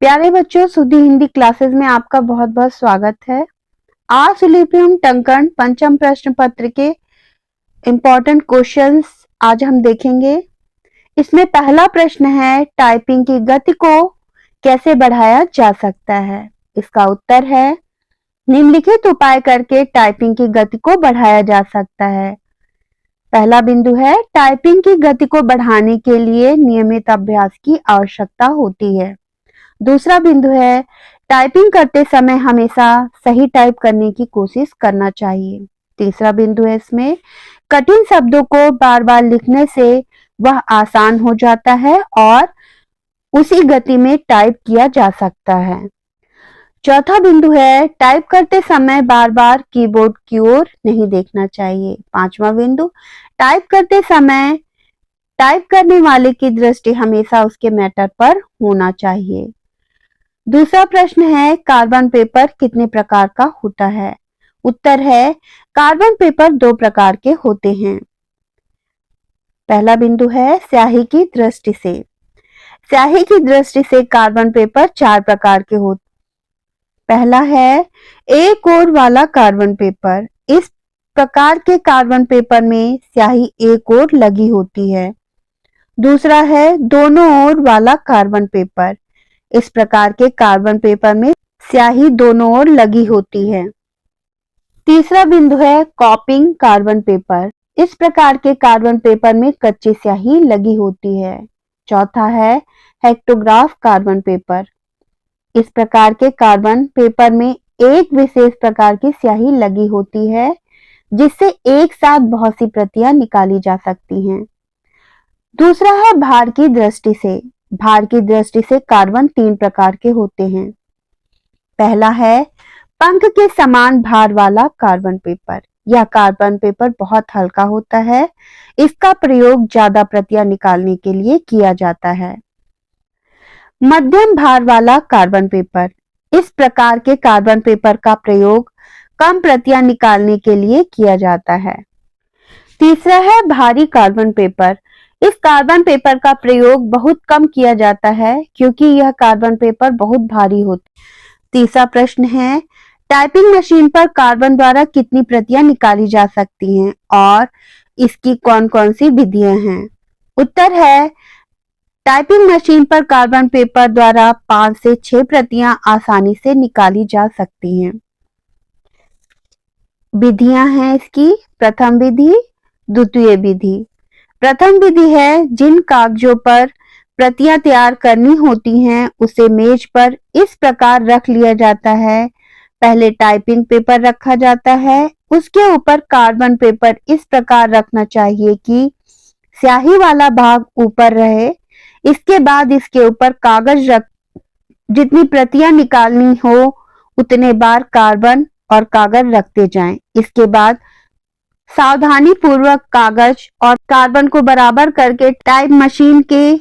प्यारे बच्चों, सुधी हिंदी क्लासेस में आपका बहुत बहुत स्वागत है। आज सुलिपियम टंकण पंचम प्रश्न पत्र के इम्पोर्टेंट क्वेश्चंस आज हम देखेंगे। इसमें पहला प्रश्न है, टाइपिंग की गति को कैसे बढ़ाया जा सकता है। इसका उत्तर है, निम्नलिखित उपाय करके टाइपिंग की गति को बढ़ाया जा सकता है। पहला बिंदु है, टाइपिंग की गति को बढ़ाने के लिए नियमित अभ्यास की आवश्यकता होती है। दूसरा बिंदु है, टाइपिंग करते समय हमेशा सही टाइप करने की कोशिश करना चाहिए। तीसरा बिंदु है, इसमें कठिन शब्दों को बार बार लिखने से वह आसान हो जाता है और उसी गति में टाइप किया जा सकता है। चौथा बिंदु है, टाइप करते समय बार बार कीबोर्ड की ओर नहीं देखना चाहिए। पांचवा बिंदु, टाइप करते समय टाइप करने वाले की दृष्टि हमेशा उसके मैटर पर होना चाहिए। दूसरा प्रश्न है, कार्बन पेपर कितने प्रकार का होता है। उत्तर है, कार्बन पेपर 2 प्रकार के होते हैं। पहला बिंदु है, स्याही की दृष्टि से। स्याही की दृष्टि से कार्बन पेपर 4 प्रकार के होते। पहला है, एक ओर वाला कार्बन पेपर। इस प्रकार के कार्बन पेपर में स्याही एक ओर लगी होती है। दूसरा है, दोनों ओर वाला कार्बन पेपर। इस प्रकार के कार्बन पेपर में स्याही दोनों ओर लगी होती है। तीसरा बिंदु है, कॉपिंग कार्बन पेपर। इस प्रकार के कार्बन पेपर में कच्ची स्याही लगी होती है। चौथा है, हेक्टोग्राफ कार्बन पेपर। इस प्रकार के कार्बन पेपर में एक विशेष प्रकार की स्याही लगी होती है, जिससे एक साथ बहुत सी प्रतियां निकाली जा सकती हैं। दूसरा है, भार की दृष्टि से। भार की दृष्टि से कार्बन 3 प्रकार के होते हैं। पहला है, पंख के समान भार वाला कार्बन पेपर। यह कार्बन पेपर बहुत हल्का होता है। इसका प्रयोग ज्यादा प्रतियां निकालने के लिए किया जाता है। मध्यम भार वाला कार्बन पेपर। इस प्रकार के कार्बन पेपर का प्रयोग कम प्रतियां निकालने के लिए किया जाता है। तीसरा है, भारी कार्बन पेपर। इस कार्बन पेपर का प्रयोग बहुत कम किया जाता है क्योंकि यह कार्बन पेपर बहुत भारी होता है। तीसरा प्रश्न है, टाइपिंग मशीन पर कार्बन द्वारा कितनी प्रतियां निकाली जा सकती हैं और इसकी कौन कौन सी विधियां हैं। उत्तर है, टाइपिंग मशीन पर कार्बन पेपर द्वारा 5 से 6 प्रतियां आसानी से निकाली जा सकती हैं। विधियां हैं इसकी, प्रथम विधि, द्वितीय विधि। प्रथम विधि है, जिन कागजों पर प्रतियां तैयार करनी होती हैं उसे मेज पर इस प्रकार रख लिया जाता है। पहले टाइपिंग पेपर रखा जाता है, उसके ऊपर कार्बन पेपर इस प्रकार रखना चाहिए कि स्याही वाला भाग ऊपर रहे। इसके बाद इसके ऊपर कागज रख, जितनी प्रतियां निकालनी हो उतने बार कार्बन और कागज रखते जाएं। इसके बाद सावधानी पूर्वक कागज और कार्बन को बराबर करके टाइप मशीन के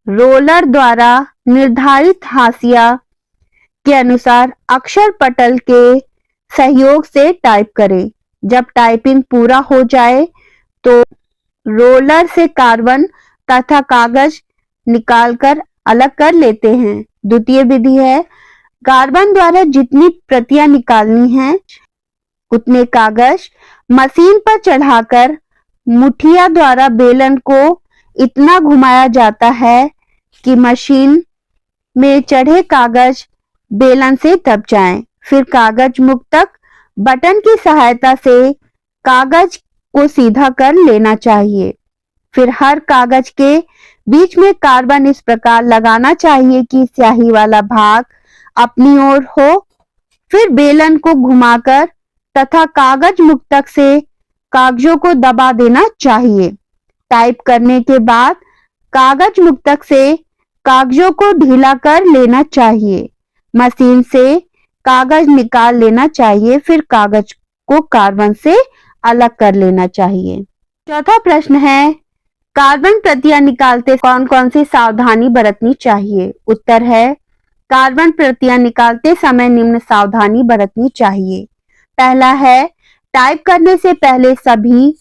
रोलर द्वारा निर्धारित हाशिया के अनुसार अक्षर पटल के सहयोग से टाइप करें। जब टाइपिंग पूरा हो जाए तो रोलर से कार्बन तथा कागज निकालकर अलग कर लेते हैं। द्वितीय विधि है, कार्बन द्वारा जितनी प्रतियां निकालनी हैं उतने कागज मशीन पर चढ़ाकर मुठिया द्वारा बेलन को इतना घुमाया जाता है कि मशीन में चढ़े कागज बेलन से दब जाएं। फिर कागज मुक्तक बटन की सहायता से कागज को सीधा कर लेना चाहिए। फिर हर कागज के बीच में कार्बन इस प्रकार लगाना चाहिए कि स्याही वाला भाग अपनी ओर हो। फिर बेलन को घुमाकर तथा कागज मुक्तक से कागजों को दबा देना चाहिए। टाइप करने के बाद कागज मुक्तक से कागजों को ढीला कर लेना चाहिए। मशीन से कागज निकाल लेना चाहिए। फिर कागज को कार्बन से अलग कर लेना चाहिए। चौथा प्रश्न है, कार्बन प्रतियां निकालते कौन कौन सी सावधानी बरतनी चाहिए। उत्तर है, कार्बन प्रतियां निकालते समय निम्न सावधानी बरतनी चाहिए। पहला है, टाइप करने से पहले सभी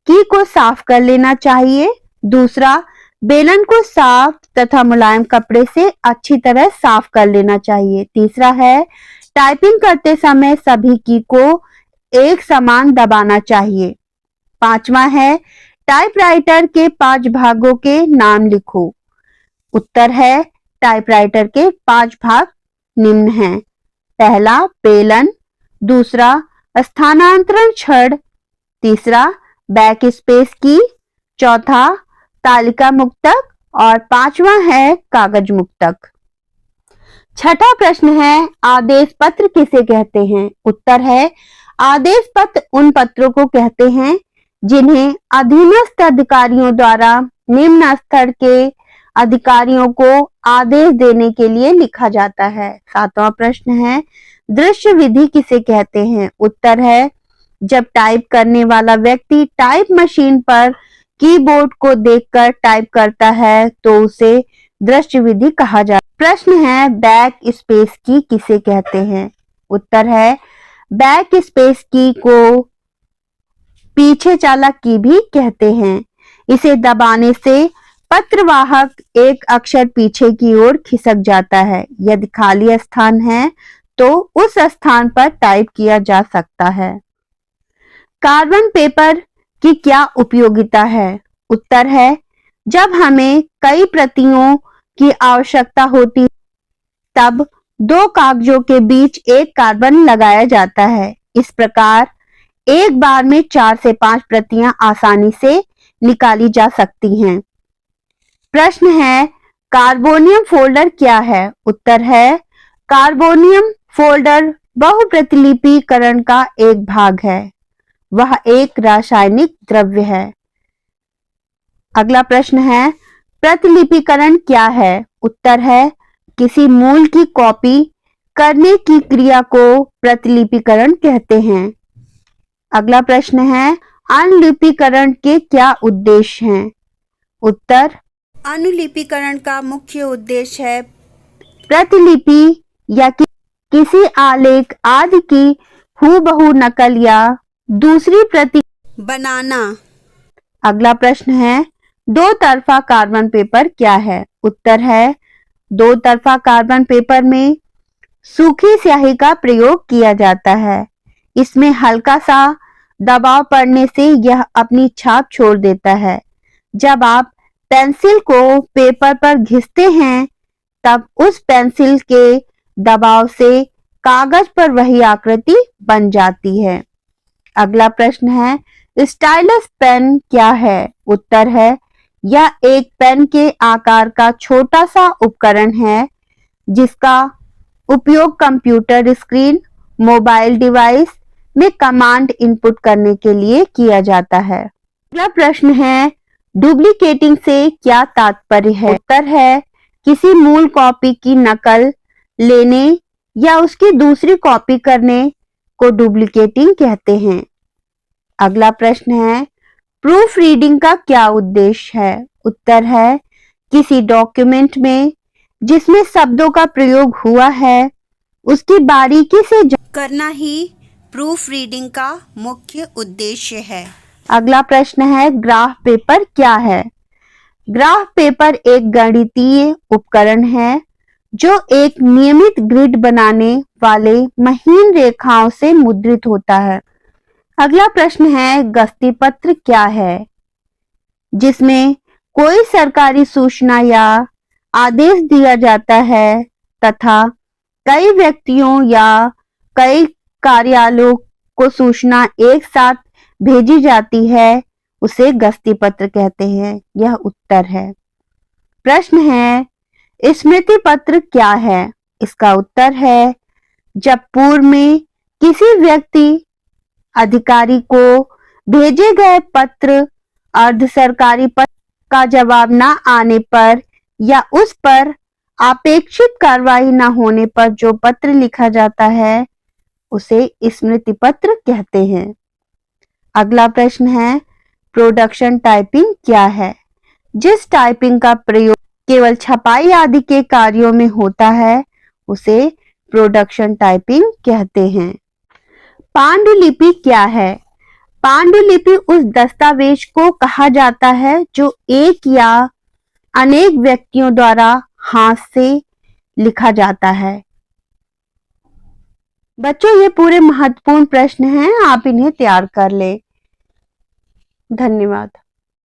की को साफ कर लेना चाहिए। दूसरा, बेलन को साफ तथा मुलायम कपड़े से अच्छी तरह साफ कर लेना चाहिए। तीसरा है टाइपिंग करते समय सभी की को एक समान दबाना चाहिए। पांचवा है टाइपराइटर के 5 भागों के नाम लिखो। उत्तर है टाइपराइटर के 5 भाग निम्न हैं। पहला बेलन, दूसरा स्थानांतरण छड़, तीसरा बैक स्पेस की, चौथा तालिका मुक्तक और पांचवा है कागज मुक्तक। छठा प्रश्न है आदेश पत्र किसे कहते हैं। उत्तर है आदेश पत्र उन पत्रों को कहते हैं जिन्हें अधीनस्थ अधिकारियों द्वारा निम्न स्तर के अधिकारियों को आदेश देने के लिए लिखा जाता है। सातवां प्रश्न है दृश्य विधि किसे कहते हैं। उत्तर है जब टाइप करने वाला व्यक्ति टाइप मशीन पर कीबोर्ड को देखकर टाइप करता है तो उसे दृश्य विधि कहा जाता है। प्रश्न है बैक स्पेस की किसे कहते हैं। उत्तर है बैक स्पेस की को पीछे चालक की भी कहते हैं। इसे दबाने से पत्रवाहक एक अक्षर पीछे की ओर खिसक जाता है। यदि खाली स्थान है तो उस स्थान पर टाइप किया जा सकता है। कार्बन पेपर की क्या उपयोगिता है। उत्तर है जब हमें कई प्रतियों की आवश्यकता होती तब 2 कागजों के बीच एक कार्बन लगाया जाता है। इस प्रकार एक बार में 4 से 5 प्रतियां आसानी से निकाली जा सकती हैं। प्रश्न है कार्बोनियम फोल्डर क्या है। उत्तर है कार्बोनियम फोल्डर बहुप्रतिलिपीकरण का एक भाग है। वह एक रासायनिक द्रव्य है। अगला प्रश्न है प्रतिलिपीकरण क्या है। उत्तर है किसी मूल की कॉपी करने की क्रिया को प्रतिलिपीकरण कहते हैं। अगला प्रश्न है अनुलिपीकरण के क्या उद्देश्य हैं। उत्तर अनुलिपीकरण का मुख्य उद्देश्य है प्रतिलिपि या किसी आलेख आदि की हूबहू नकल या दूसरी प्रति बनाना। अगला प्रश्न है 2 तरफा कार्बन पेपर क्या है। उत्तर है 2 तरफा कार्बन पेपर में सूखी स्याही का प्रयोग किया जाता है। इसमें हल्का सा दबाव पड़ने से यह अपनी छाप छोड़ देता है। जब आप पेंसिल को पेपर पर घिसते हैं तब उस पेंसिल के दबाव से कागज पर वही आकृति बन जाती है। अगला प्रश्न है स्टाइलस पेन क्या है। उत्तर है यह एक पेन के आकार का छोटा सा उपकरण है जिसका उपयोग कंप्यूटर स्क्रीन, मोबाइल डिवाइस में कमांड इनपुट करने के लिए किया जाता है। अगला प्रश्न है डुप्लीकेटिंग से क्या तात्पर्य है। उत्तर है किसी मूल कॉपी की नकल लेने या उसकी दूसरी कॉपी करने को डुप्लीकेटिंग कहते हैं। अगला प्रश्न है प्रूफ रीडिंग का क्या उद्देश्य है। उत्तर है किसी डॉक्यूमेंट में जिसमें शब्दों का प्रयोग हुआ है उसकी बारीकी से करना ही प्रूफ रीडिंग का मुख्य उद्देश्य है। अगला प्रश्न है ग्राफ पेपर क्या है। ग्राफ पेपर एक गणितीय उपकरण है जो एक नियमित ग्रिड बनाने वाले महीन रेखाओं से मुद्रित होता है। अगला प्रश्न है गस्ती पत्र क्या है, जिसमें कोई सरकारी सूचना या आदेश दिया जाता है तथा कई व्यक्तियों या कई कार्यालयों को सूचना एक साथ भेजी जाती है, उसे गस्ती पत्र कहते हैं। यह उत्तर है। प्रश्न है स्मृति पत्र क्या है। इसका उत्तर है जब पूर्व में किसी व्यक्ति अधिकारी को भेजे गए पत्र अर्ध सरकारी पत्र का जवाब न आने पर या उस पर अपेक्षित कार्रवाई न होने पर जो पत्र लिखा जाता है उसे स्मृति पत्र कहते हैं। अगला प्रश्न है प्रोडक्शन टाइपिंग क्या है। जिस टाइपिंग का प्रयोग केवल छपाई आदि के कार्यों में होता है उसे प्रोडक्शन टाइपिंग कहते हैं। पांडुलिपि क्या है। पांडुलिपि उस दस्तावेज को कहा जाता है जो एक या अनेक व्यक्तियों द्वारा हाथ से लिखा जाता है? बच्चों, ये पूरे महत्वपूर्ण प्रश्न हैं, आप इन्हें तैयार कर लें। धन्यवाद।